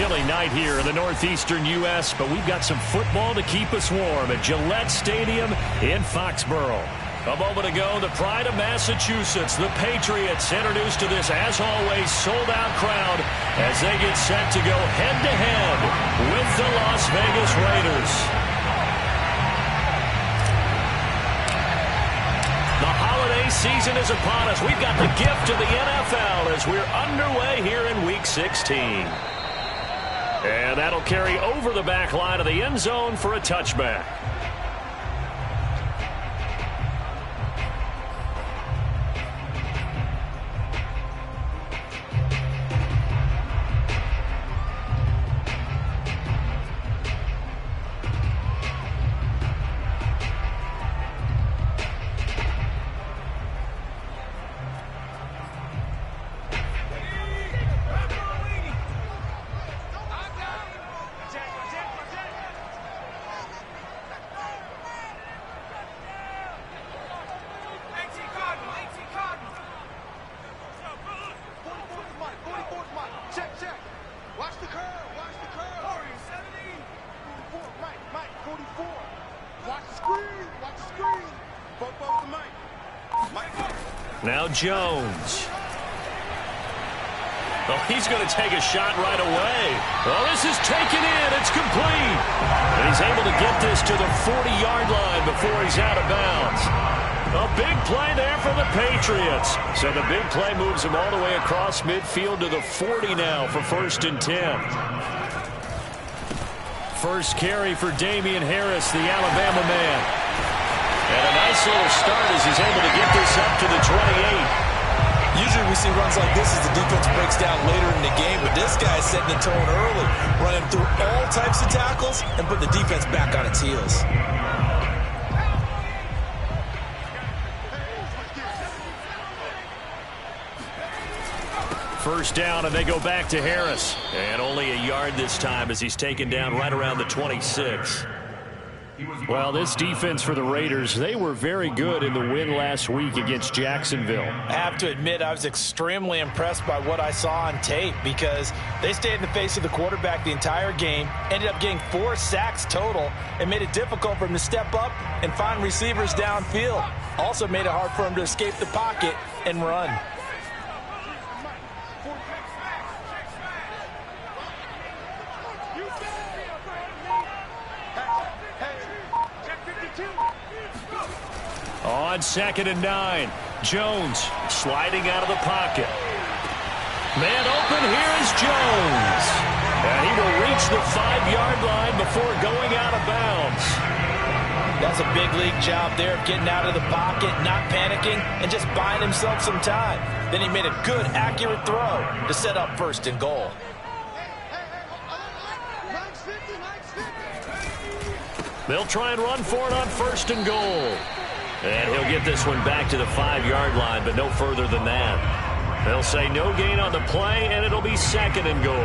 chilly night here in the northeastern U.S., but we've got some football to keep us warm at Gillette Stadium in Foxborough. A moment ago, the pride of Massachusetts, the Patriots, introduced to this, as always, sold-out crowd as they get set to go head-to-head with the Las Vegas Raiders. The holiday season is upon us. We've got the gift of the NFL as we're underway here in Week 16. And that'll carry over the back line of the end zone for a touchback. Now Jones. Oh, he's going to take a shot right away. Oh, this is taken in. It's complete. And he's able to get this to the 40-yard line before he's out of bounds. A big play there for the Patriots. So the big play moves him all the way across midfield to the 40 now for 1st and 10. First carry for Damian Harris, the Alabama man. And a nice little start as he's able to get this up to the 28. Usually we see runs like this as the defense breaks down later in the game, but this guy's setting the tone early, running through all types of tackles and putting the defense back on its heels. First down, and they go back to Harris. And only a yard this time as he's taken down right around the 26. Well, this defense for the Raiders, they were very good in the win last week against Jacksonville. I have to admit, I was extremely impressed by what I saw on tape because they stayed in the face of the quarterback the entire game, ended up getting 4 sacks total, and made it difficult for him to step up and find receivers downfield. Also made it hard for him to escape the pocket and run. On 2nd and 9, Jones sliding out of the pocket. Man open, here is Jones. And he will reach the 5-yard line before going out of bounds. That's a big league job there of getting out of the pocket, not panicking, and just buying himself some time. Then he made a good, accurate throw to set up 1st and goal. They'll try and run for it on 1st and goal. And he'll get this one back to the 5-yard line, but no further than that. They'll say no gain on the play, and it'll be 2nd and goal.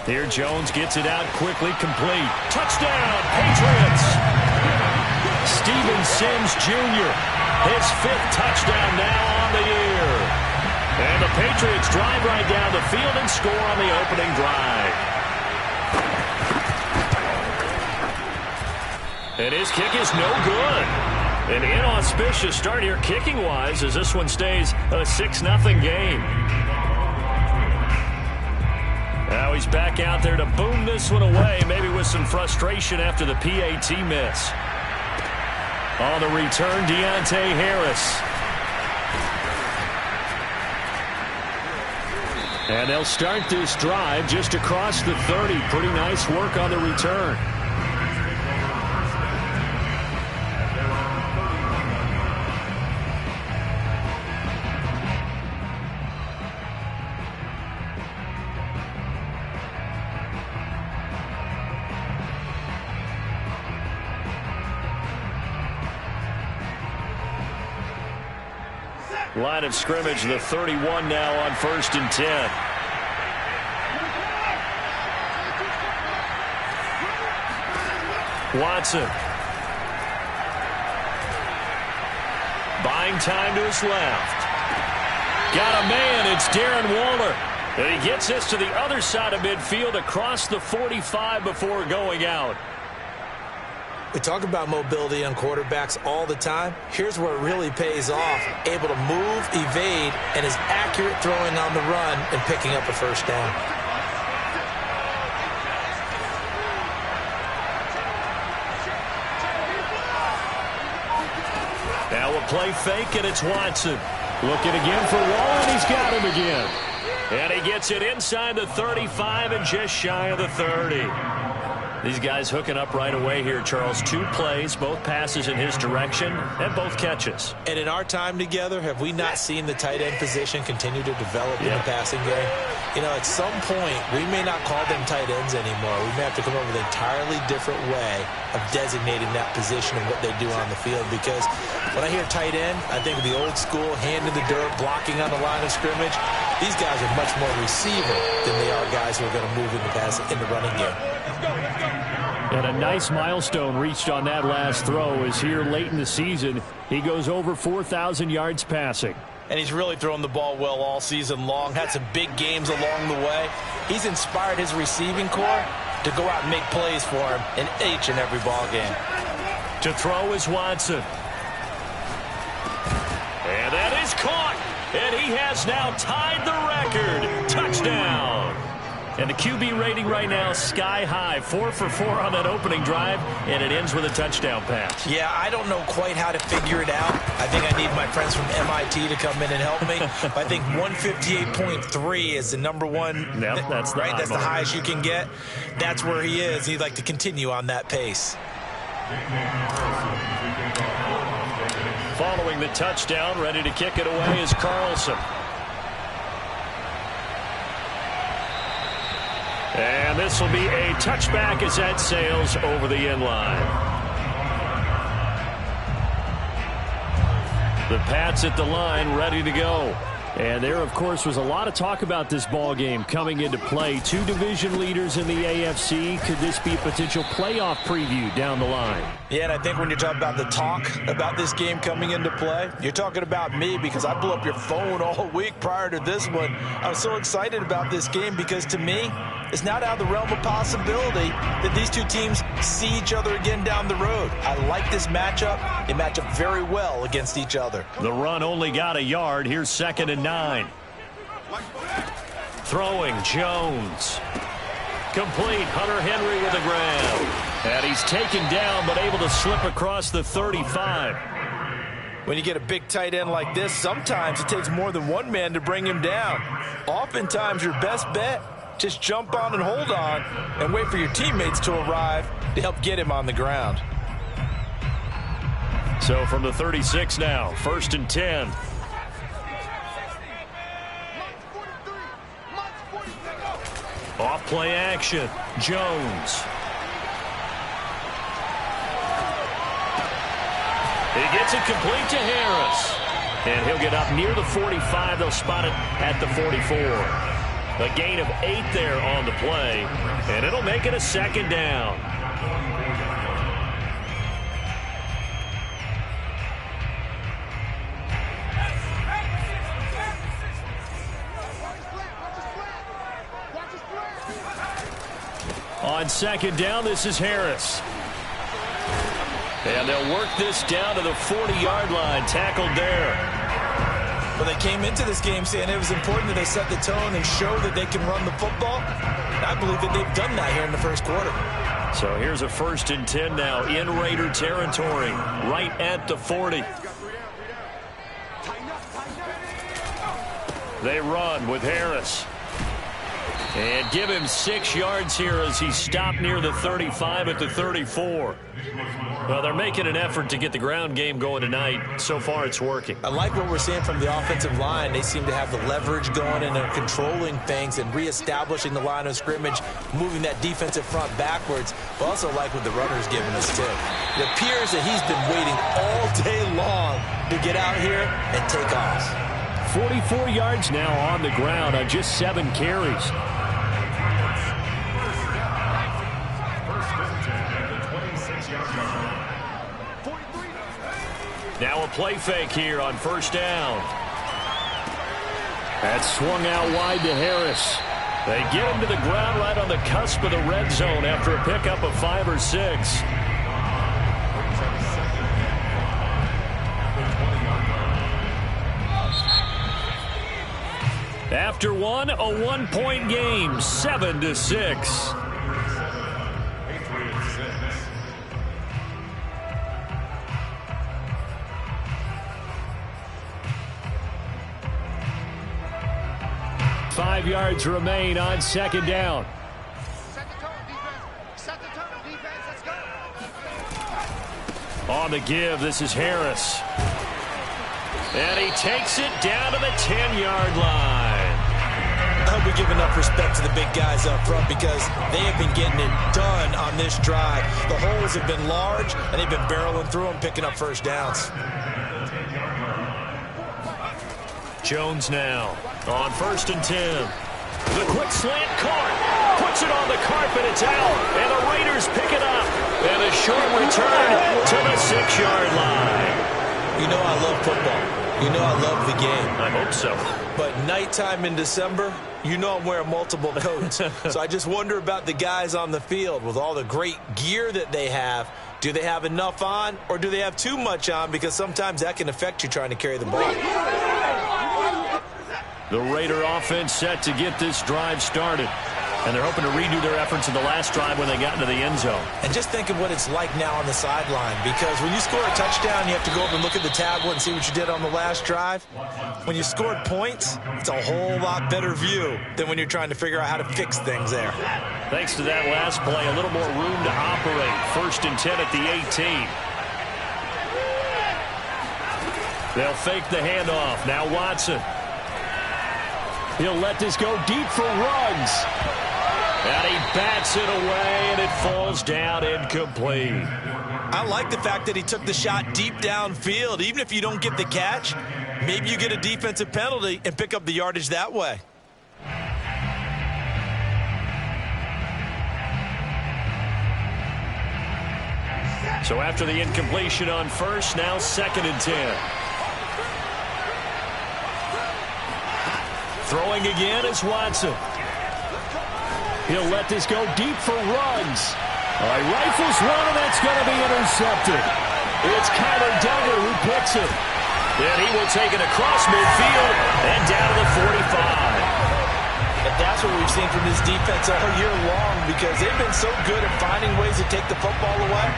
Here Jones gets it out quickly, complete. Touchdown, Patriots! Steven Sims Jr., his 5th touchdown now on the year. And the Patriots drive right down the field and score on the opening drive. And his kick is no good. An inauspicious start here kicking-wise as this one stays a 6-0 game. Now he's back out there to boom this one away, maybe with some frustration after the PAT miss. On the return, Deontay Harris. And they'll start this drive just across the 30. Pretty nice work on the return. Line of scrimmage, the 31 now on 1st and 10. Watson. Buying time to his left. Got a man. It's Darren Waller. And he gets this to the other side of midfield across the 45 before going out. We talk about mobility on quarterbacks all the time. Here's where it really pays off. Able to move, evade, and is accurate throwing on the run and picking up a first down. Now a play fake, and it's Watson. Looking again for Waller, and he's got him again. And he gets it inside the 35 and just shy of the 30. These guys hooking up right away here, Charles. 2 plays, both passes in his direction, and both catches. And in our time together, have we not seen the tight end position continue to develop in the passing game? You know, at some point, we may not call them tight ends anymore. We may have to come up with an entirely different way of designating that position and what they do on the field. Because when I hear tight end, I think of the old school, hand in the dirt, blocking on the line of scrimmage. These guys are much more receiver than they are guys who are going to move in the running game. And a nice milestone reached on that last throw is here late in the season. He goes over 4,000 yards passing. And he's really thrown the ball well all season long. Had some big games along the way. He's inspired his receiving corps to go out and make plays for him in each and every ball game. To throw is Watson. And that is caught. And he has now tied the record. Touchdown. And the QB rating right now sky high. 4 for 4 on that opening drive, and it ends with a touchdown pass. Yeah, I don't know quite how to figure it out. I think I need my friends from MIT to come in and help me. I think 158.3 is the number one. Yep, that's the right. That's the highest you can get. That's where he is. He'd like to continue on that pace. Following the touchdown, ready to kick it away is Carlson. And this will be a touchback as that sails over the end line. The Pats at the line ready to go. And there, of course, was a lot of talk about this ball game coming into play. 2 division leaders in the AFC. Could this be a potential playoff preview down the line? Yeah, and I think when you're talking about the talk about this game coming into play, you're talking about me because I blew up your phone all week prior to this one. I was so excited about this game because, to me, it's not out of the realm of possibility that these two teams see each other again down the road. I like this matchup. They match up very well against each other. The run only got a yard. Here's 2nd and 9. Throwing, Jones. Complete, Hunter Henry with a grab. And he's taken down but able to slip across the 35. When you get a big tight end like this, sometimes it takes more than one man to bring him down. Oftentimes your best bet, just jump on and hold on and wait for your teammates to arrive to help get him on the ground. So from the 36 now, 1st and 10. Off play action, Jones. He gets it complete to Harris. And he'll get up near the 45. They'll spot it at the 44. A gain of 8 there on the play. And it'll make it a 2nd down. On 2nd down, this is Harris. And they'll work this down to the 40-yard line. Tackled there. Well, they came into this game saying it was important that they set the tone and show that they can run the football. And I believe that they've done that here in the first quarter. So here's a 1st and 10 now in Raider territory, right at the 40. They run with Harris. And give him 6 yards here as he stopped near the 35 at the 34. Well, they're making an effort to get the ground game going tonight. So far, it's working. I like what we're seeing from the offensive line. They seem to have the leverage going, and they're controlling things and reestablishing the line of scrimmage, moving that defensive front backwards. But also like what the runner's giving us, too. It appears that he's been waiting all day long to get out here and take off. 44 yards now on the ground on just 7 carries. play fake here on first down. That's swung out wide to Harris. They get him to the ground right on the cusp of the red zone after a pickup of 5 or 6. After one, a 1-point game, 7-6. Five yards remain on second down. On the give, this is Harris. And he takes it down to the 10-yard line. I hope we give enough respect to the big guys up front because they have been getting it done on this drive. The holes have been large, and they've been barreling through them, picking up first downs. Jones now on 1st and 10. The quick slant caught. Puts it on the carpet. It's out. And the Raiders pick it up. And a short return to the 6-yard line. You know I love football. You know I love the game. I hope so. But nighttime in December, you know I'm wearing multiple coats. So I just wonder about the guys on the field with all the great gear that they have. Do they have enough on or do they have too much on? Because sometimes that can affect you trying to carry the ball. The Raider offense set to get this drive started. And they're hoping to redo their efforts in the last drive when they got into the end zone. And just think of what it's like now on the sideline. Because when you score a touchdown, you have to go over and look at the tablet and see what you did on the last drive. When you scored points, it's a whole lot better view than when you're trying to figure out how to fix things there. Thanks to that last play, a little more room to operate. 1st and 10 at the 18. They'll fake the handoff. Now Watson. He'll let this go deep for Ruggs. And he bats it away, and it falls down incomplete. I like the fact that he took the shot deep downfield. Even if you don't get the catch, maybe you get a defensive penalty and pick up the yardage that way. So after the incompletion on 1st, now 2nd and 10. Throwing again is Watson. He'll let this go deep for Ruggs. He rifles one, and that's going to be intercepted. It's Kyler Duggar who picks it. And he will take it across midfield and down to the 45. And that's what we've seen from this defense all year long because they've been so good at finding ways to take the football away.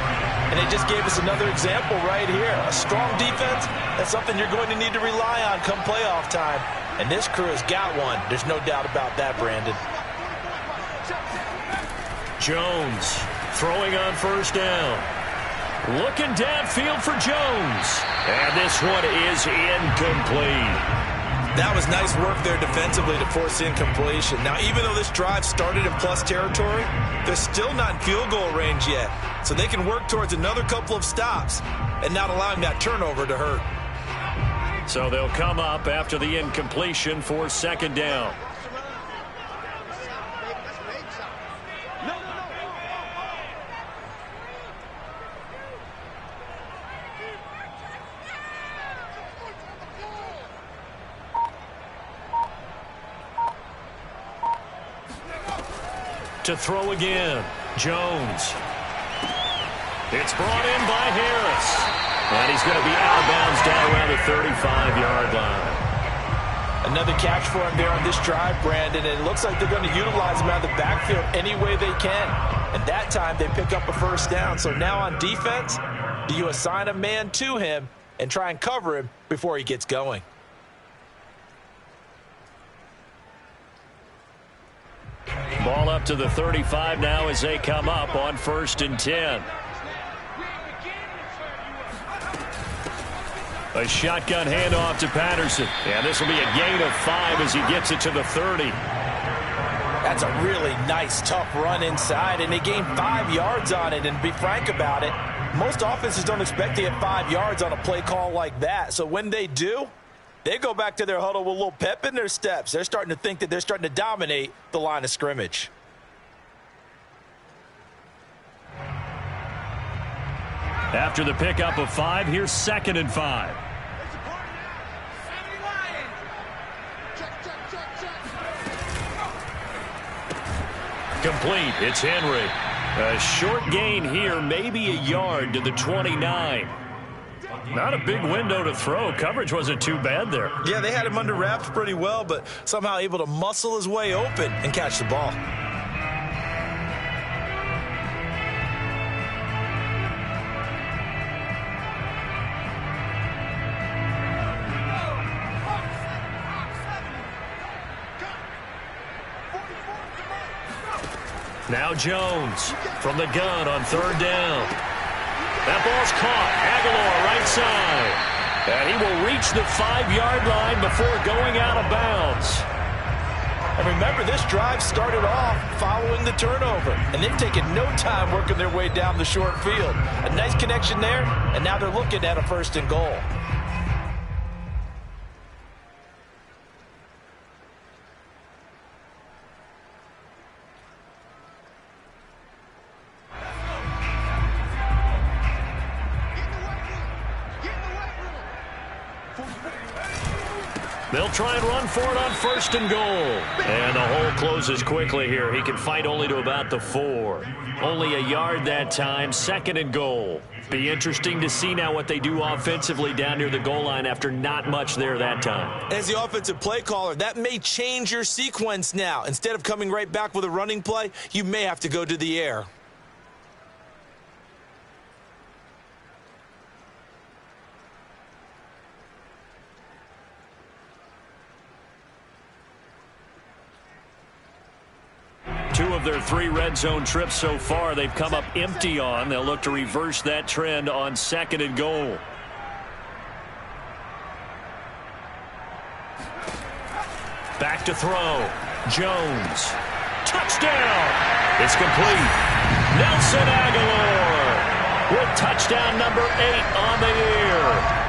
And they just gave us another example right here. A strong defense, that's something you're going to need to rely on come playoff time. And this crew has got one. There's no doubt about that, Brandon. Jones throwing on 1st down. Looking downfield for Jones. And this one is incomplete. That was nice work there defensively to force incompletion. Now, even though this drive started in plus territory, they're still not in field goal range yet. So they can work towards another couple of stops and not allowing that turnover to hurt. So they'll come up after the incompletion for 2nd down. To throw again, Jones. It's brought in by Harris. And he's going to be out of bounds down around the 35-yard line. Another catch for him there on this drive, Brandon. And it looks like they're going to utilize him out of the backfield any way they can. And that time they pick up a 1st down. So now on defense, do you assign a man to him and try and cover him before he gets going? Ball up to the 35 now as they come up on 1st and 10. A shotgun handoff to Patterson. And this will be a gain of 5 as he gets it to the 30. That's a really nice, tough run inside, and they gained 5 yards on it. And to be frank about it, most offenses don't expect to get 5 yards on a play call like that. So when they do, they go back to their huddle with a little pep in their steps. They're starting to think that they're starting to dominate the line of scrimmage. After the pickup of 5, here's 2nd and 5. Complete. It's Henry. A short gain here, maybe a yard to the 29. Not a big window to throw. Coverage wasn't too bad there. Yeah, they had him under wraps pretty well, but somehow able to muscle his way open and catch the ball. Now Jones from the gun on 3rd down. That ball's caught. Aguilar right side. And he will reach the 5-yard line before going out of bounds. And remember, this drive started off following the turnover. And they've taken no time working their way down the short field. A nice connection there, and now they're looking at a 1st and goal. They'll try and run for it on 1st and goal. And the hole closes quickly here. He can fight only to about the 4. Only a yard that time, 2nd and goal. Be interesting to see now what they do offensively down near the goal line after not much there that time. As the offensive play caller, that may change your sequence now. Instead of coming right back with a running play, you may have to go to the air. Two of their 3 red zone trips so far, they've come up empty on. They'll look to reverse that trend on 2nd and goal. Back to throw. Jones. Touchdown. It's complete. Nelson Aguilar with touchdown number 8 on the year.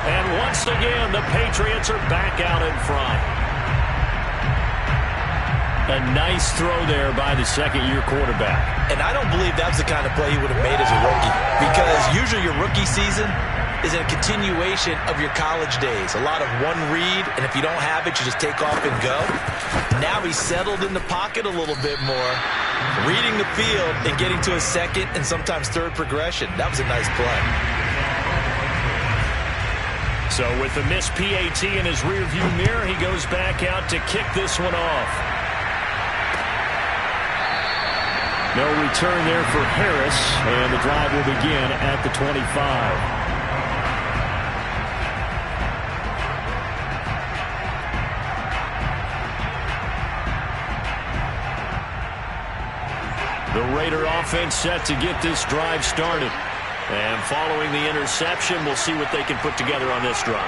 And once again, the Patriots are back out in front. A nice throw there by the 2nd-year quarterback. And I don't believe that was the kind of play he would have made as a rookie. Because usually your rookie season is a continuation of your college days. A lot of one read, and if you don't have it, you just take off and go. Now he's settled in the pocket a little bit more, reading the field and getting to a 2nd and sometimes 3rd progression. That was a nice play. So with the missed PAT in his rearview mirror, he goes back out to kick this one off. No return there for Harris, and the drive will begin at the 25. The Raider offense set to get this drive started. And following the interception, we'll see what they can put together on this drive.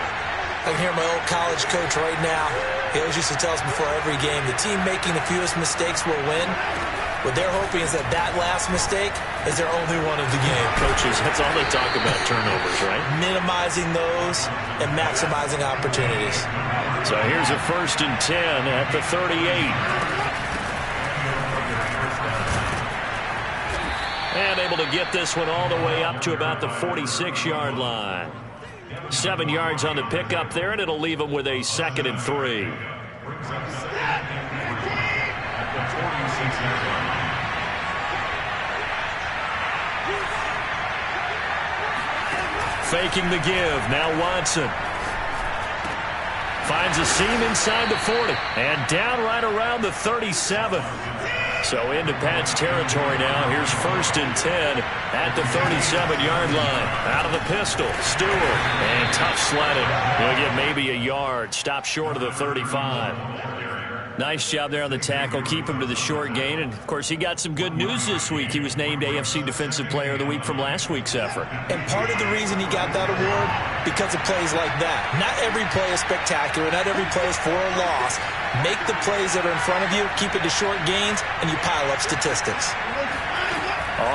I can hear my old college coach right now. He always used to tell us before every game, the team making the fewest mistakes will win. What they're hoping is that last mistake is their only one of the game. Coaches, that's all they talk about, turnovers, right? Minimizing those and maximizing opportunities. So here's a 1st and 10 at the 38. And able to get this one all the way up to about the 46-yard line. 7 yards on the pickup there, and it'll leave them with a 2nd and 3. Faking the give. Now Watson. Finds a seam inside the 40. And down right around the 37. So into Pat's territory now. Here's 1st and 10 at the 37-yard line. Out of the pistol. Stewart. And tough sledding. He'll get maybe a yard. Stop short of the 35. Nice job there on the tackle. Keep him to the short gain. And, of course, he got some good news this week. He was named AFC Defensive Player of the Week from last week's effort. And part of the reason he got that award, because of plays like that. Not every play is spectacular. Not every play is for a loss. Make the plays that are in front of you, keep it to short gains, and you pile up statistics.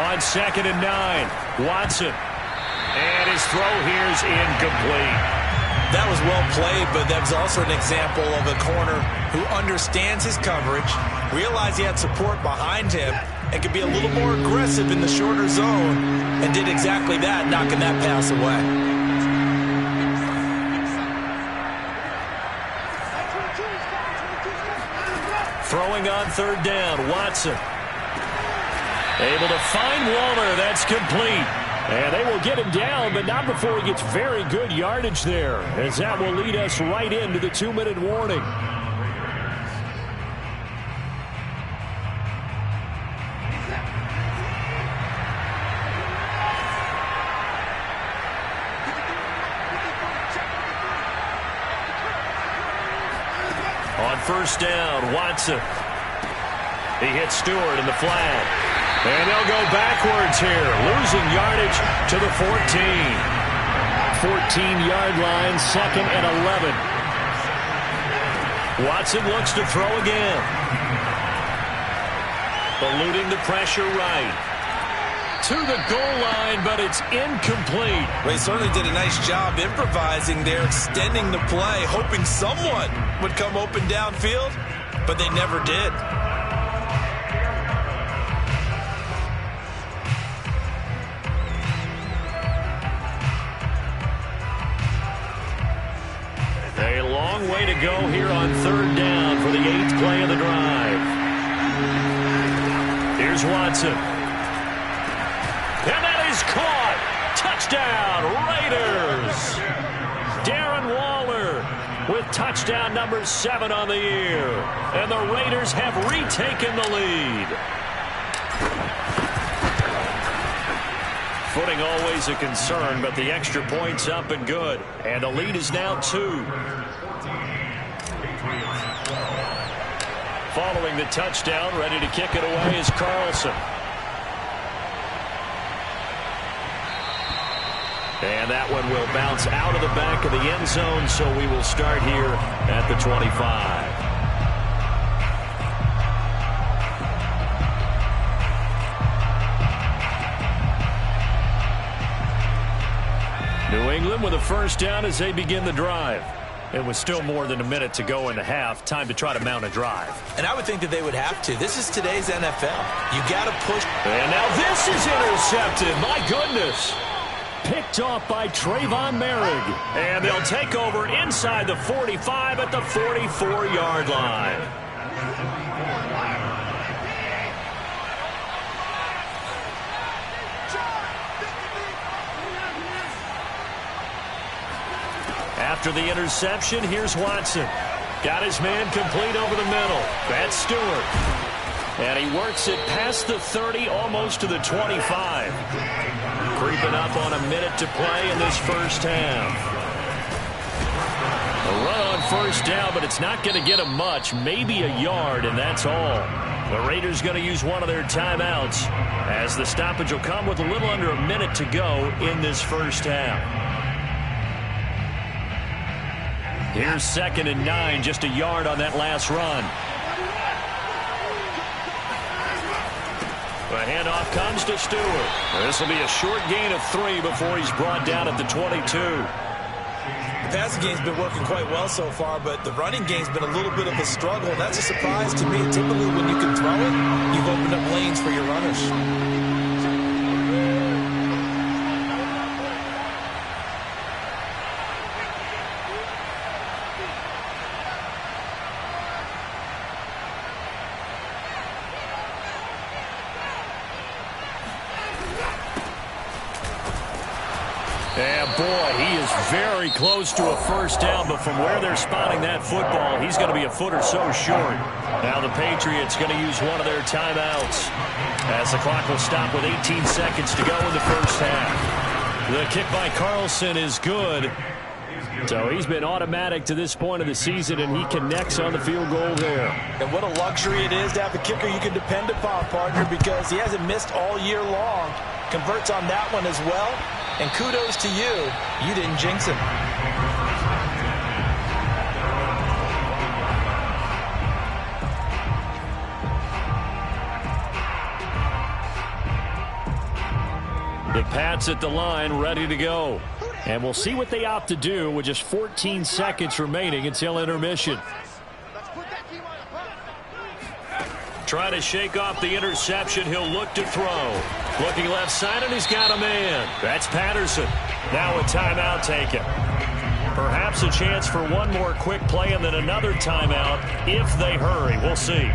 On 2nd and 9, Watson. And his throw here is incomplete. That was well played, but that was also an example of a corner who understands his coverage, realized he had support behind him, and could be a little more aggressive in the shorter zone, and did exactly that, knocking that pass away. Throwing on third down, Watson. Able to find Waller. That's complete. And they will get him down, but not before he gets very good yardage there, as that will lead us right into the 2-minute warning. On first down, Watson. He hits Stewart in the flat. And they'll go backwards here, losing yardage to the 14. 14-yard line, 2nd and 11. Watson looks to throw again. Eluding the pressure right. To the goal line, but it's incomplete. Well, he certainly did a nice job improvising there, extending the play, hoping someone would come open downfield, but they never did. A long way to go here on third down for the 8th play of the drive. Here's Watson. And that is caught. Touchdown, Raiders. Darren Waller with touchdown number 7 on the year. And the Raiders have retaken the lead. Footing always a concern, but the extra point's up and good. And the lead is now 2. Following the touchdown, ready to kick it away is Carlson. And that one will bounce out of the back of the end zone, so we will start here at the 25. New England with a first down as they begin the drive. It was still more than a minute to go in the half. Time to try to mount a drive. And I would think that they would have to. This is today's NFL. You got to push. And now this is intercepted. My goodness. Picked off by Trayvon Merrick. And they'll take over inside the 45 at the 44-yard line. After the interception, here's Watson. Got his man complete over the middle. That's Stewart. And he works it past the 30, almost to the 25. Creeping up on a minute to play in this first half. A run on first down, but it's not going to get him much. Maybe a yard, and that's all. The Raiders going to use one of their timeouts, as the stoppage will come with a little under a minute to go in this first half. Here's 2nd and 9, just a yard on that last run. The handoff comes to Stewart. This will be a short gain of 3 before he's brought down at the 22. The passing game's been working quite well so far, but the running game's been a little bit of a struggle. That's a surprise to me. Typically, when you can throw it, you've opened up lanes for your runners. Yeah, boy, he is very close to a first down, but from where they're spotting that football, he's going to be a foot or so short. Now the Patriots going to use one of their timeouts, as the clock will stop with 18 seconds to go in the first half. The kick by Carlson is good. So he's been automatic to this point of the season, and he connects on the field goal there. And what a luxury it is to have a kicker you can depend upon, partner, because he hasn't missed all year long. Converts on that one as well. And kudos to you. You didn't jinx him. The Pats at the line, ready to go. And we'll see what they opt to do with just 14 seconds remaining until intermission. trying to shake off the interception. He'll look to throw. Looking left side, and he's got a man. That's Patterson. Now a timeout taken. Perhaps a chance for one more quick play and then another timeout if they hurry. We'll see.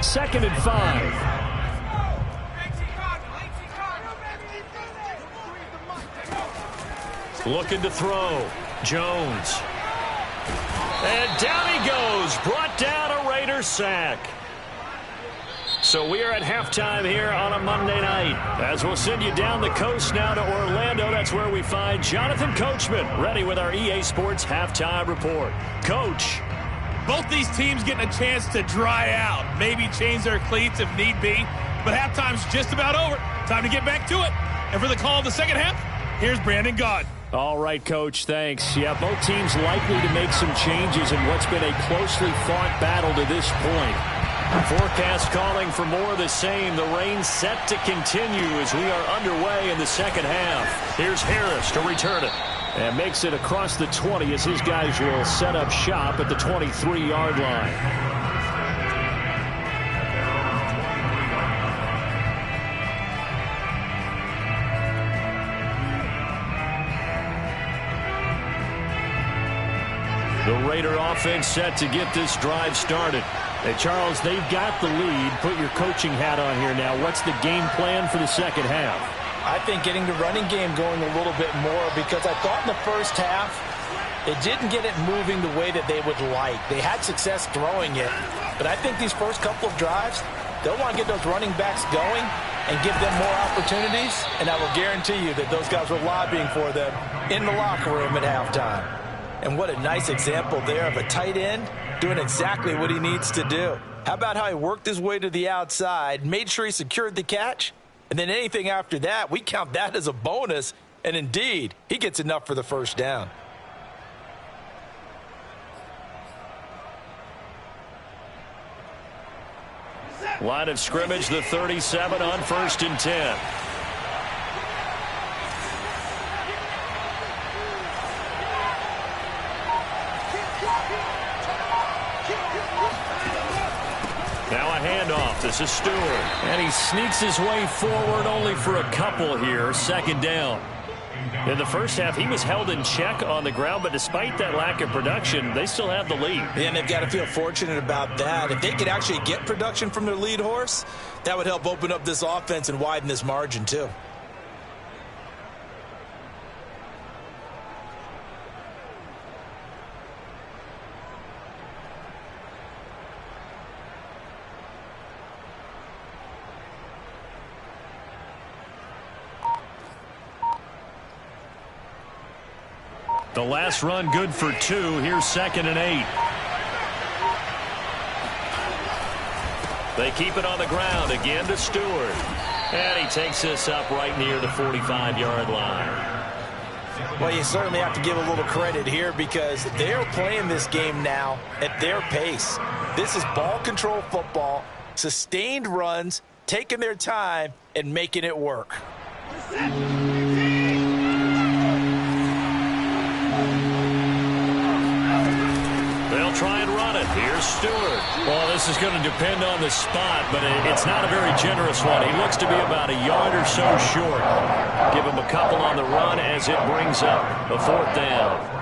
2nd and 5. Looking to throw. Jones. And down he goes. Brought down a Raider sack. So we are at halftime here on a Monday night. As we'll send you down the coast now to Orlando. That's where we find Jonathan Coachman ready with our EA Sports halftime report. Coach. Both these teams getting a chance to dry out. Maybe change their cleats if need be. But halftime's just about over. Time to get back to it. And for the call of the second half, here's Brandon Gaud. All right, Coach, thanks. Yeah, both teams likely to make some changes in what's been a closely fought battle to this point. Forecast calling for more of the same. The rain set to continue as we are underway in the second half. Here's Harris to return it. And makes it across the 20 as his guys will set up shop at the 23-yard line. The Raider offense set to get this drive started. Hey, Charles, they've got the lead. Put your coaching hat on here now. What's the game plan for the second half? I think getting the running game going a little bit more because I thought in the first half they didn't get it moving the way that they would like. They had success throwing it, but I think these first couple of drives, they'll want to get those running backs going and give them more opportunities, and I will guarantee you that those guys were lobbying for them in the locker room at halftime. And what a nice example there of a tight end doing exactly what he needs to do. How about how he worked his way to the outside, made sure he secured the catch, and then anything after that, we count that as a bonus, and indeed, he gets enough for the first down. Line of scrimmage, the 37 on 1st and 10. Now a handoff. This is Stewart. And he sneaks his way forward only for a couple here. 2nd down. In the first half, he was held in check on the ground, but despite that lack of production, they still have the lead. And they've got to feel fortunate about that. If they could actually get production from their lead horse, that would help open up this offense and widen this margin too. The last run good for 2. Here's 2nd and 8. They keep it on the ground again to Stewart. And he takes this up right near the 45-yard line. Well, you certainly have to give a little credit here because they're playing this game now at their pace. This is ball control football, sustained runs, taking their time, and making it work. They'll try and run it. Here's Stewart. Well, this is going to depend on the spot, but it's not a very generous one. He looks to be about a yard or so short. Give him a couple on the run as it brings up a 4th down.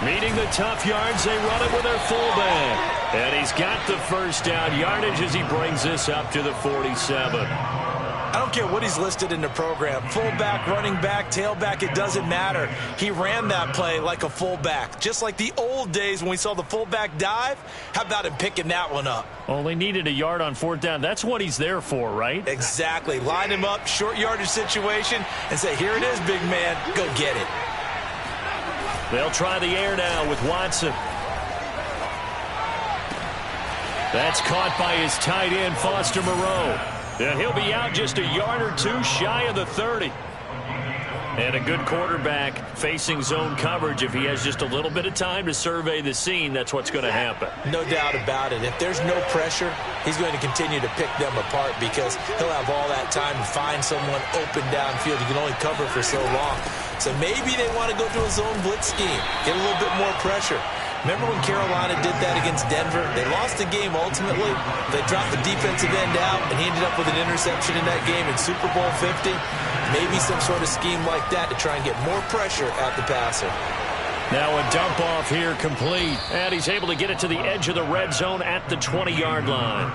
Meeting the tough yards, they run it with their fullback. And he's got the first down yardage as he brings this up to the 47. I don't care what he's listed in the program. Fullback, running back, tailback, it doesn't matter. He ran that play like a fullback, just like the old days when we saw the fullback dive. How about him picking that one up? Only needed a yard on fourth down. That's what he's there for, right? Exactly. Line him up, short yardage situation, and say, here it is, big man. Go get it. They'll try the air now with Watson. That's caught by his tight end, Foster Moreau. And he'll be out just a yard or two shy of the 30. And a good quarterback facing zone coverage. If he has just a little bit of time to survey the scene, that's what's going to happen. No doubt about it. If there's no pressure, he's going to continue to pick them apart because he'll have all that time to find someone open downfield. He can only cover for so long. So maybe they want to go to a zone blitz scheme, get a little bit more pressure. Remember when Carolina did that against Denver? They lost the game ultimately. They dropped the defensive end out, and he ended up with an interception in that game in Super Bowl 50. Maybe some sort of scheme like that to try and get more pressure at the passer. Now a dump off here complete. And he's able to get it to the edge of the red zone at the 20-yard line.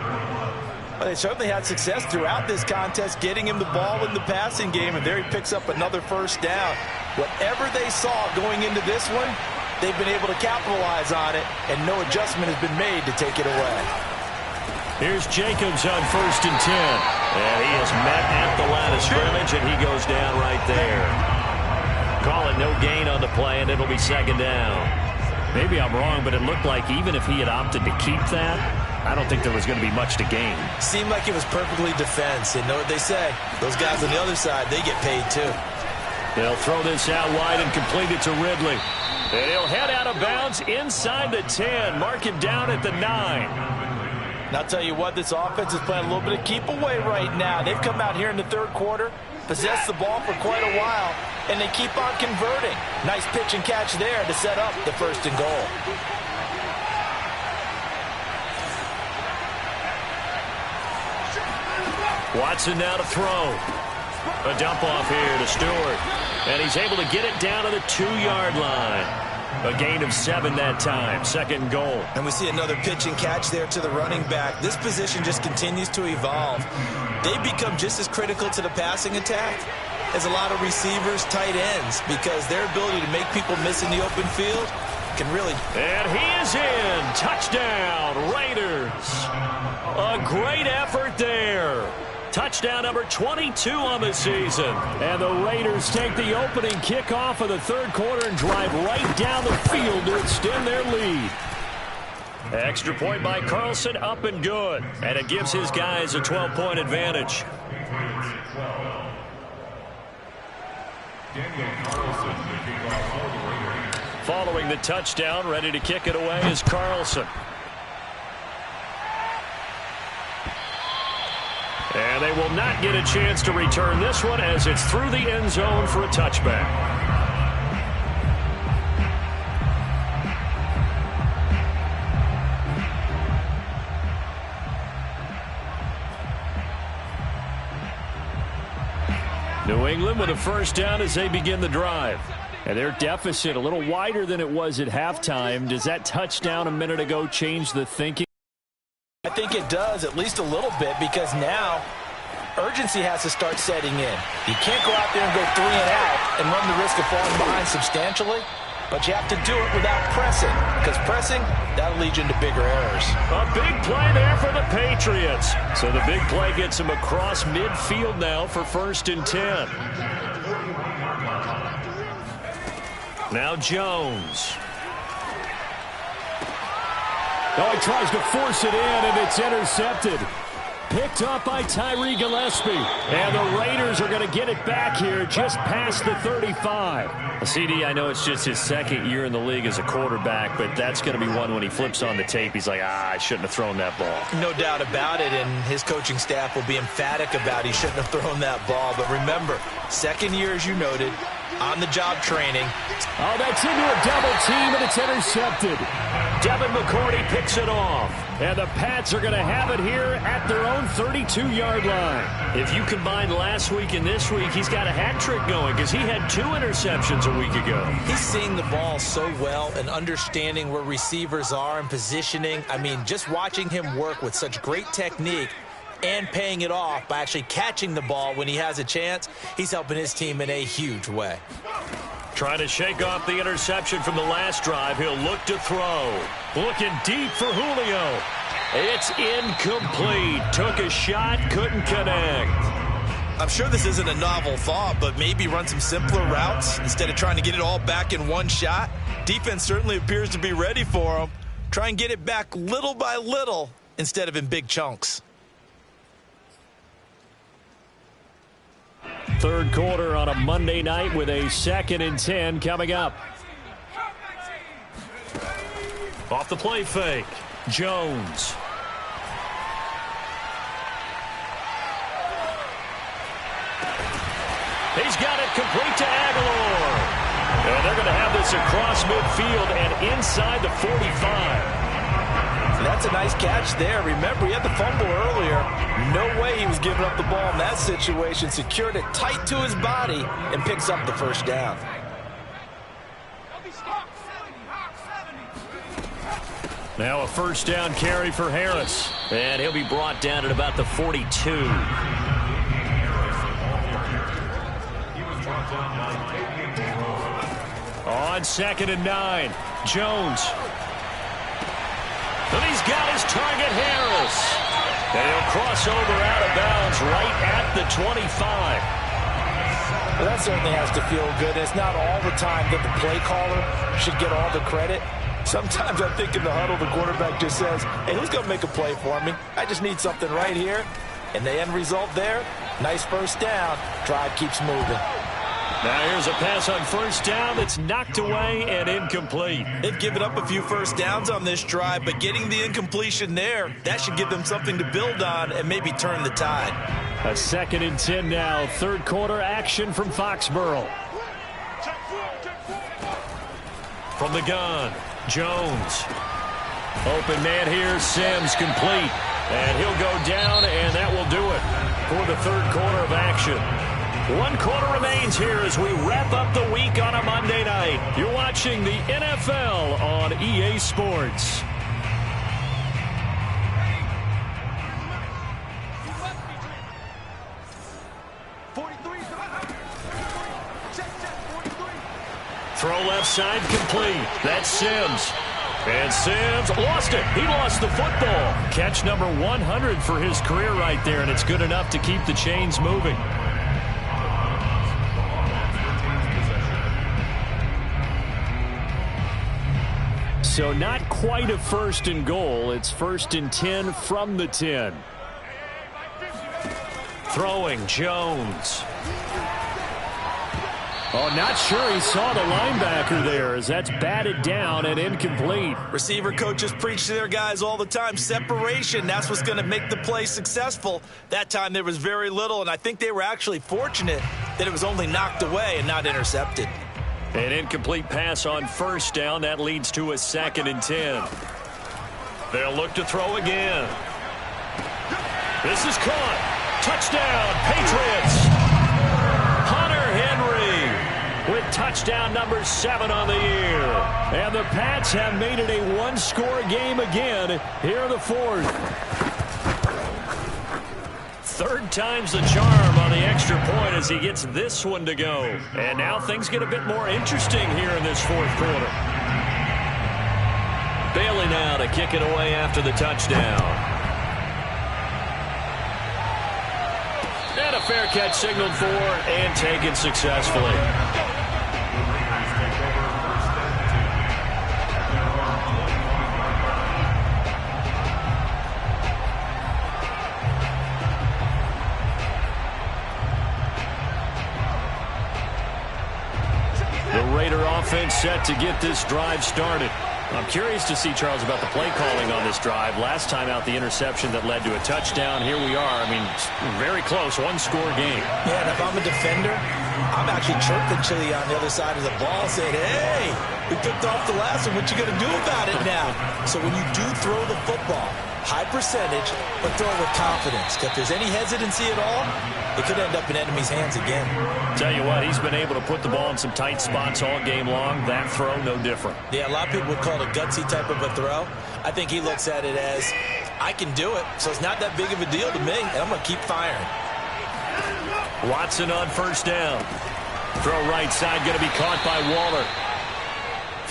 Well, they certainly had success throughout this contest getting him the ball in the passing game, and there he picks up another first down. Whatever they saw going into this one, they've been able to capitalize on it, and no adjustment has been made to take it away. Here's Jacobs on 1st and 10. And he is met at the line of scrimmage, and he goes down right there. Call it no gain on the play, and it'll be 2nd down. Maybe I'm wrong, but it looked like even if he had opted to keep that, I don't think there was going to be much to gain. Seemed like it was perfectly defense, and know what they say. Those guys on the other side, they get paid too. They'll throw this out wide and complete it to Ridley. And he'll head out of bounds inside the 10. Mark him down at the 9. And I'll tell you what, this offense is playing a little bit of keep away right now. They've come out here in the third quarter, possessed the ball for quite a while, and they keep on converting. Nice pitch and catch there to set up the 1st and goal. Watson now to throw. A dump off here to Stewart. And he's able to get it down to the 2-yard line. A gain of 7 that time. 2nd goal. And we see another pitch and catch there to the running back. This position just continues to evolve. They become just as critical to the passing attack as a lot of receivers, tight ends, because their ability to make people miss in the open field can really... And he is in. Touchdown, Raiders. A great effort there. Touchdown number 22 on the season. And the Raiders take the opening kickoff of the third quarter and drive right down the field to extend their lead. Extra point by Carlson, up and good. And it gives his guys a 12-point advantage. Following the touchdown, ready to kick it away is Carlson. And they will not get a chance to return this one as it's through the end zone for a touchback. New England with a first down as they begin the drive. And their deficit a little wider than it was at halftime. Does that touchdown a minute ago change the thinking? I think it does, at least a little bit, because now urgency has to start setting in. You can't go out there and go 3 and out and run the risk of falling behind substantially, but you have to do it without pressing, because pressing, that'll lead you into bigger errors. A big play there for the Patriots. So the big play gets them across midfield now for 1st and 10. Now Jones. Oh, he tries to force it in, and it's intercepted. Picked up by Tyree Gillespie. And the Raiders are going to get it back here just past the 35. CD, I know it's just his 2nd year in the league as a quarterback, but that's going to be one when he flips on the tape. He's like, I shouldn't have thrown that ball. No doubt about it, and his coaching staff will be emphatic about he shouldn't have thrown that ball. But remember, 2nd year, as you noted, on-the-job training. Oh, that's into a double team, and it's intercepted. Devin McCourty picks it off. And the Pats are going to have it here at their own 32-yard line. If you combine last week and this week, he's got a hat trick going because he had 2 interceptions a week ago. He's seeing the ball so well and understanding where receivers are and positioning. I mean, just watching him work with such great technique and paying it off by actually catching the ball when he has a chance, he's helping his team in a huge way. Trying to shake off the interception from the last drive. He'll look to throw. Looking deep for Julio. It's incomplete. Took a shot, couldn't connect. I'm sure this isn't a novel thought, but maybe run some simpler routes instead of trying to get it all back in one shot. Defense certainly appears to be ready for him. Try and get it back little by little instead of in big chunks. Third quarter on a Monday night with a 2nd and 10 coming up. Off the play fake. Jones. He's got it complete to Aguilar. And they're going to have this across midfield and inside the 45. That's a nice catch there. Remember, he had the fumble earlier. No way he was giving up the ball in that situation. Secured it tight to his body and picks up the first down. Now a first down carry for Harris. And he'll be brought down at about the 42. On 2nd and 9, Jones. And he's got his target, Harris. And he'll cross over out of bounds right at the 25. Well, that certainly has to feel good. It's not all the time that the play caller should get all the credit. Sometimes I think in the huddle, the quarterback just says, hey, who's going to make a play for me? I just need something right here. And the end result there, nice first down. Drive keeps moving. Now here's a pass on first down that's knocked away and incomplete. They've given up a few first downs on this drive, but getting the incompletion there, that should give them something to build on and maybe turn the tide. A 2nd and 10 now. Third quarter action from Foxborough. From the gun, Jones. Open man here, Sims complete. And he'll go down, and that will do it for the third quarter of action. 1 quarter remains here as we wrap up the week on a Monday night. You're watching the NFL on EA Sports. Throw left side complete. That's Sims. And Sims lost it. He lost the football. Catch number 100 for his career right there, and it's good enough to keep the chains moving. So not quite a 1st and goal. It's 1st and 10 from the 10. Throwing, Jones. Oh, not sure he saw the linebacker there as that's batted down and incomplete. Receiver coaches preach to their guys all the time. Separation, that's what's going to make the play successful. That time there was very little, and I think they were actually fortunate that it was only knocked away and not intercepted. An incomplete pass on first down. That leads to a 2nd and 10. They'll look to throw again. This is caught. Touchdown, Patriots. Hunter Henry with touchdown number 7 on the year. And the Pats have made it a 1-score game again here in the 4th. Third time's the charm on the extra point as he gets this one to go. And now things get a bit more interesting here in this 4th quarter. Bailey now to kick it away after the touchdown. And a fair catch signaled for and taken successfully. The Raider offense set to get this drive started. I'm curious to see, Charles, about the play calling on this drive. Last time out, the interception that led to a touchdown. Here we are. I mean, very close, one-score game. Yeah, and if I'm a defender, I'm actually chirping Chili on the other side of the ball, saying, hey, we picked off the last one. What you going to do about it now? So when you do throw the football, high percentage, but throw it with confidence. If there's any hesitancy at all, it could end up in enemy's hands again. Tell you what, he's been able to put the ball in some tight spots all game long. That throw, no different. Yeah, a lot of people would call it a gutsy type of a throw. I think he looks at it as, I can do it, so it's not that big of a deal to me, and I'm going to keep firing. Watson on first down. Throw right side, going to be caught by Waller.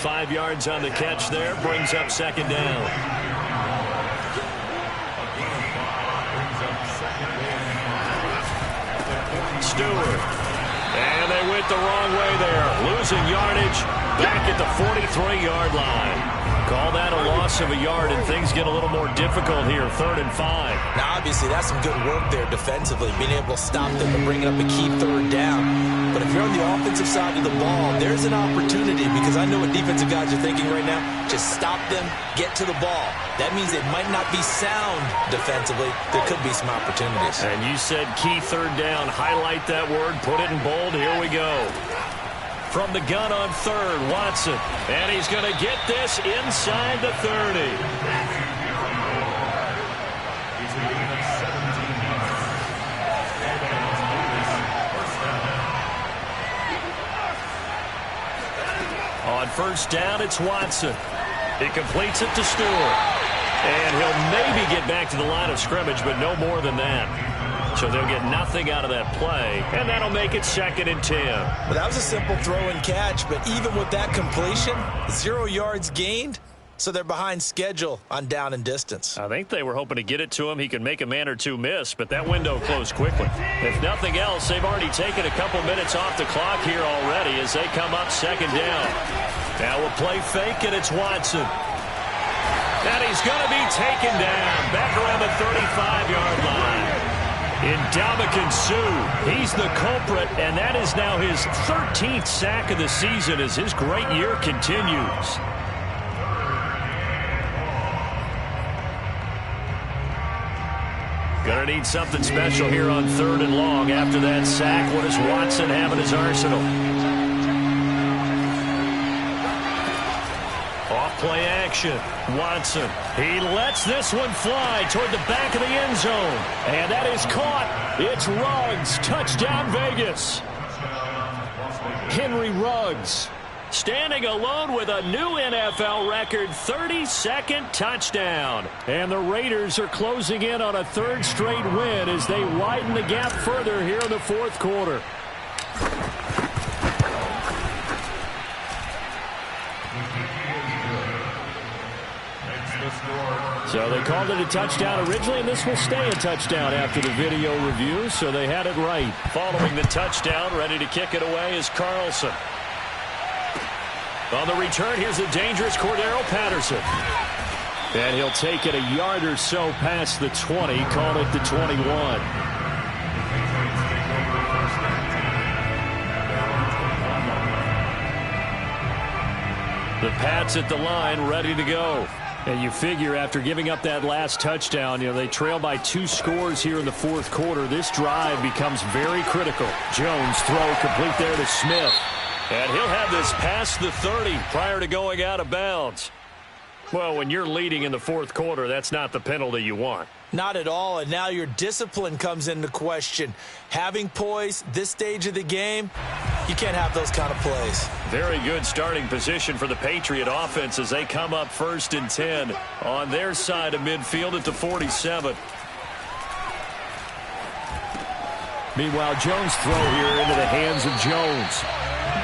5 yards on the catch there, brings up second down. Stewart. And they went the wrong way there. Losing yardage back at the 43-yard line. Call that a loss of a yard, and things get a little more difficult here. 3rd and 5. Now, obviously, that's some good work there defensively, being able to stop them and bringing up a key 3rd down. But if you're on the offensive side of the ball, there's an opportunity, because I know what defensive guys are thinking right now. Just stop them, get to the ball. That means they might not be sound defensively. There could be some opportunities. And you said key 3rd down. Highlight that word. Put it in bold. Here we go. From the gun on 3rd, Watson. And he's going to get this inside the 30. On first down, it's Watson. He completes it to Stewart. And he'll maybe get back to the line of scrimmage, but no more than that. So they'll get nothing out of that play, and that'll make it 2nd and 10. Well, that was a simple throw and catch, but even with that completion, 0 yards gained, so they're behind schedule on down and distance. I think they were hoping to get it to him. He could make a man or two miss, but that window closed quickly. If nothing else, they've already taken a couple minutes off the clock here already as they come up 2nd down. Now we'll play fake, and it's Watson. And he's going to be taken down back around the 35-yard line. Ndamukong Suh, he's the culprit, and that is now his 13th sack of the season as his great year continues. Gonna need something special here on 3rd and long after that sack. What does Watson have in his arsenal? Off-play action. Watson. He lets this one fly toward the back of the end zone. And that is caught. It's Ruggs. Touchdown, Vegas. Henry Ruggs standing alone with a new NFL record, 32nd touchdown. And the Raiders are closing in on a 3rd straight win as they widen the gap further here in the 4th quarter. So they called it a touchdown originally, and this will stay a touchdown after the video review, so they had it right. Following the touchdown, ready to kick it away is Carlson. On the return, here's the dangerous Cordero Patterson. And he'll take it a yard or so past the 20, call it the 21. The Pats at the line, ready to go. And you figure after giving up that last touchdown, they trail by 2 scores here in the 4th quarter. This drive becomes very critical. Jones throw complete there to Smith. And he'll have this past the 30 prior to going out of bounds. Well, when you're leading in the 4th quarter, that's not the penalty you want. Not at all, and now your discipline comes into question. Having poise this stage of the game, you can't have those kind of plays. Very good starting position for the Patriot offense as they come up 1st and 10 on their side of midfield at the 47. Meanwhile, Jones throw here into the hands of Jones.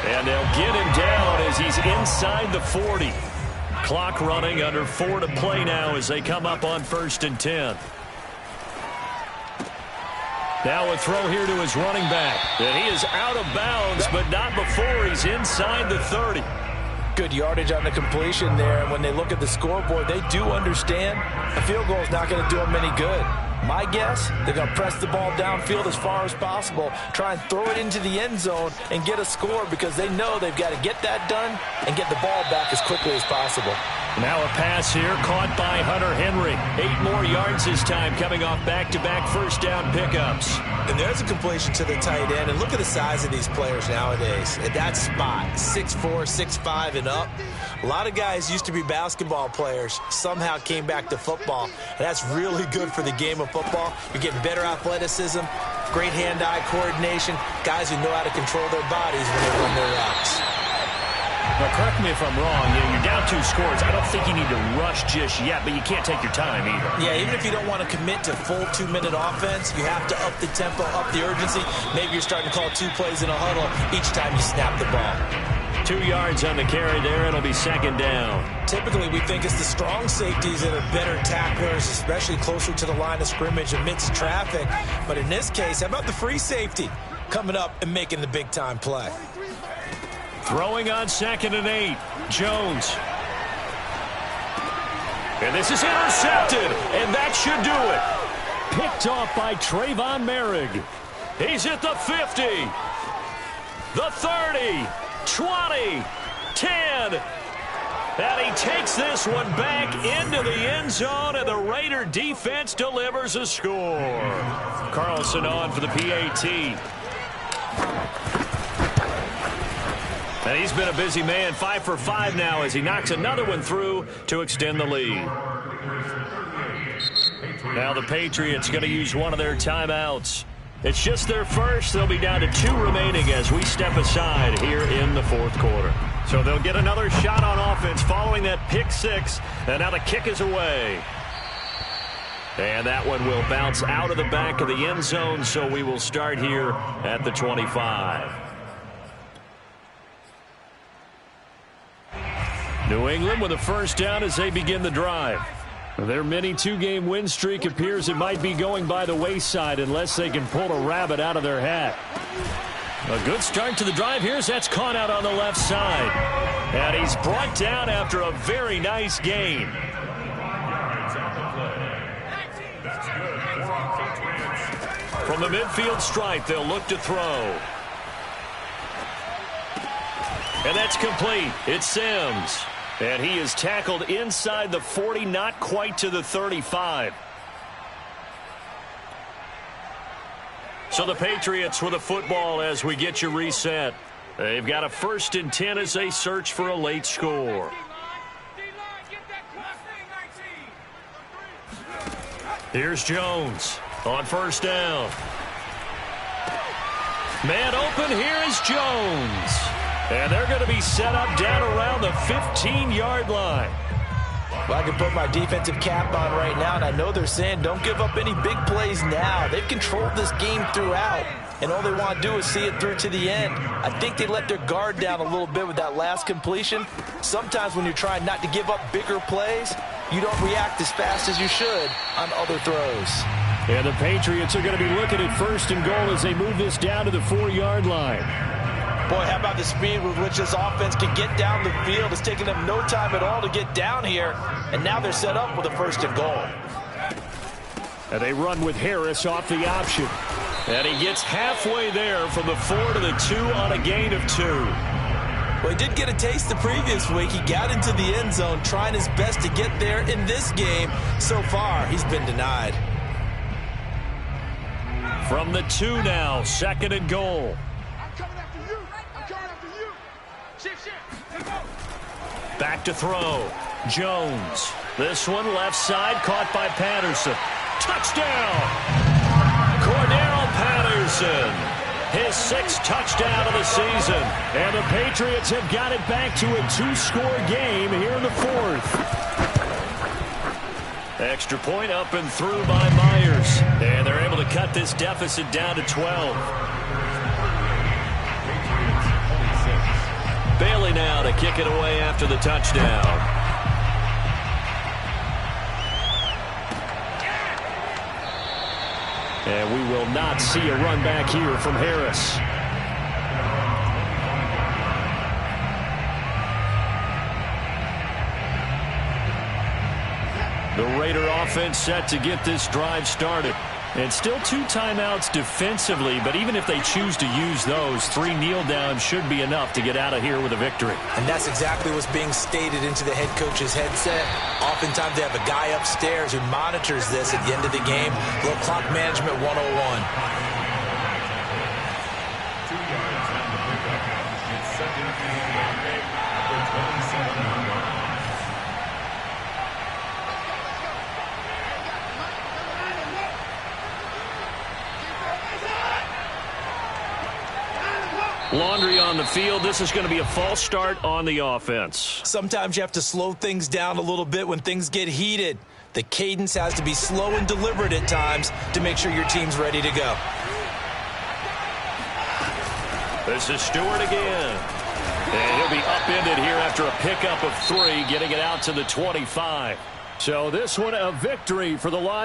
And they'll get him down as he's inside the 40. Clock running, under 4 to play now as they come up on 1st and 10. Now a throw here to his running back. And he is out of bounds, but not before he's inside the 30. Good yardage on the completion there. And when they look at the scoreboard, they do understand a field goal is not going to do them any good. My guess, they're going to press the ball downfield as far as possible, try and throw it into the end zone and get a score because they know they've got to get that done and get the ball back as quickly as possible. Now a pass here, caught by Hunter Henry. 8 more yards this time, coming off back-to-back first down pickups. And there's a completion to the tight end. And look at the size of these players nowadays. At that spot, 6'4", 6'5", and up. A lot of guys used to be basketball players, somehow came back to football. And that's really good for the game of football. You're getting better athleticism, great hand-eye coordination, guys who know how to control their bodies when they run their routes. Now, correct me if I'm wrong. You're down 2 scores. I don't think you need to rush just yet, but you can't take your time either. Yeah, even if you don't want to commit to full 2-minute offense, you have to up the tempo, up the urgency. Maybe you're starting to call 2 plays in a huddle each time you snap the ball. 2 yards on the carry there. It'll be second down. Typically, we think it's the strong safeties that are better tacklers, especially closer to the line of scrimmage amidst traffic. But in this case, how about the free safety coming up and making the big-time play? Throwing on 2nd and 8. Jones. And this is intercepted, and that should do it. Picked off by Trayvon Merrick. He's at the 50, the 30, 20, 10. And he takes this one back into the end zone, and the Raider defense delivers a score. Carlson on for the PAT. And he's been a busy man, 5 for 5 now as he knocks another one through to extend the lead. Now the Patriots going to use one of their timeouts. It's just their first. They'll be down to 2 remaining as we step aside here in the 4th quarter. So they'll get another shot on offense following that pick 6. And now the kick is away. And that one will bounce out of the back of the end zone, so we will start here at the 25. New England with a first down as they begin the drive. Their mini 2-game win streak appears it might be going by the wayside unless they can pull a rabbit out of their hat. A good start to the drive here as that's caught out on the left side. And he's brought down after a very nice gain. From the midfield stripe, they'll look to throw. And that's complete. It's Sims. And he is tackled inside the 40, not quite to the 35. So the Patriots with a football as we get you reset. They've got a 1st and 10 as they search for a late score. Here's Jones on 1st down. Man open, here is Jones. And they're going to be set up down around the 15-yard line. Well, I can put my defensive cap on right now, and I know they're saying don't give up any big plays now. They've controlled this game throughout, and all they want to do is see it through to the end. I think they let their guard down a little bit with that last completion. Sometimes when you're trying not to give up bigger plays, you don't react as fast as you should on other throws. And the Patriots are going to be looking at 1st and goal as they move this down to the 4-yard line. Boy, how about the speed with which this offense can get down the field? It's taken them no time at all to get down here, and now they're set up with a 1st and goal. And they run with Harris off the option. And he gets halfway there from the 4 to the 2 on a gain of 2. Well, he did get a taste the previous week. He got into the end zone trying his best to get there in this game. So far, he's been denied. From the 2 now, 2nd and goal. Back to throw. Jones. This one left side caught by Patterson. Touchdown! Cordero Patterson. His 6th touchdown of the season. And the Patriots have got it back to a 2-score game here in the 4th. Extra point up and through by Myers. And they're able to cut this deficit down to 12. Bailey now to kick it away after the touchdown. And we will not see a run back here from Harris. The Raider offense set to get this drive started. And still 2 timeouts defensively, but even if they choose to use those, 3 kneel downs should be enough to get out of here with a victory. And that's exactly what's being stated into the head coach's headset. Oftentimes they have a guy upstairs who monitors this at the end of the game. A little clock management 101. Laundry on the field. This is going to be a false start on the offense. Sometimes you have to slow things down a little bit when things get heated. The cadence has to be slow and deliberate at times to make sure your team's ready to go. This is Stewart again. And he'll be upended here after a pickup of 3, getting it out to the 25. So this one a victory for the Lions.